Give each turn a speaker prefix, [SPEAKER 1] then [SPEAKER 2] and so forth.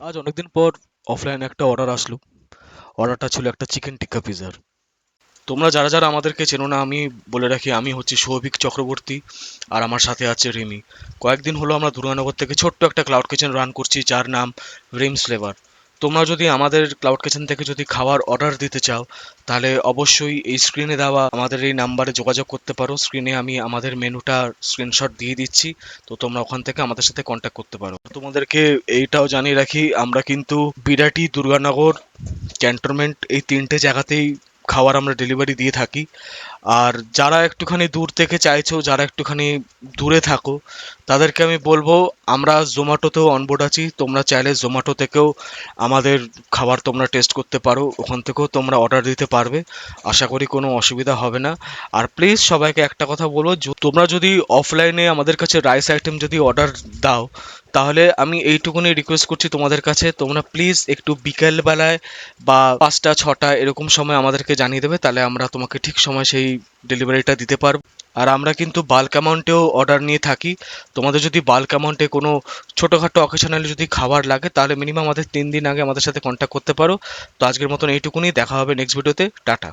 [SPEAKER 1] আজ অনেকদিন পর অফলাইনে একটা অর্ডার আসলো। অর্ডারটা ছিল একটা চিকেন টিক্কা পিৎজার। তোমরা যারা যারা আমাদেরকে চেনো না, আমি বলে রাখি, আমি হচ্ছি সৌভিক চক্রবর্তী, আর আমার সাথে আছে রিমি। কয়েকদিন হলো আমরা দুর্গানগর থেকে ছোট্ট একটা ক্লাউড কিচেন রান করছি, যার নাম রিমস ফ্লেভার। তোমরা যদি আমাদের ক্লাউড কিচেন থেকে যদি খাবার অর্ডার দিতে চাও, তাহলে অবশ্যই এই স্ক্রিনে দেওয়া আমাদের এই নাম্বারে যোগাযোগ করতে পারো। স্ক্রিনে আমি আমাদের মেনুটা স্ক্রিনশট দিয়ে দিচ্ছি, তো তোমরা ওখান থেকে আমাদের সাথে কন্ট্যাক্ট করতে পারো। তোমাদেরকে এইটাও জানিয়ে রাখি, আমরা কিন্তু বিরাটি, দুর্গানগর, ক্যান্টনমেন্ট এই তিনটে জায়গাতেই খাবার আমরা ডেলিভারি দিয়ে থাকি। আর যারা একটুখানি দূর থেকে চাইছো, যারা একটুখানি দূরে থাকো, তাদেরকে আমি বলবো, আমরা জোম্যাটোতেও অনবোর্ড আছি। তোমরা চাইলে জোম্যাটো থেকেও আমাদের খাবার তোমরা টেস্ট করতে পারো, ওখান থেকেও তোমরা অর্ডার দিতে পারবে। আশা করি কোনো অসুবিধা হবে না। আর প্লিজ সবাইকে একটা কথা বলবো, তোমরা যদি অফলাইনে আমাদের কাছে রাইস আইটেম যদি অর্ডার দাও, তাহলে আমি এইটুকুনি রিকোয়েস্ট করছি তোমাদের কাছে, তোমরা প্লিজ একটু বিকেল বেলায় বা 5টা 6টা এরকম সময় আমাদেরকে জানিয়ে দেবে, তাহলে আমরা তোমাকে ঠিক সময় সেই ডেলিভারিটা দিতে পারবো। আর আমরা কিন্তু বাল্ক অ্যামাউন্টেও অর্ডার নিয়ে থাকি। তোমাদের যদি বাল্ক অ্যামাউন্টে কোনো ছোটোখাটো অকেশনালি যদি খাবার লাগে, তাহলে মিনিমাম আমাদের 3 দিন আগে আমাদের সাথে কন্ট্যাক্ট করতে পারো। তো আজকের মতন এইটুকুনি, দেখা হবে নেক্সট ভিডিওতে। টাটা।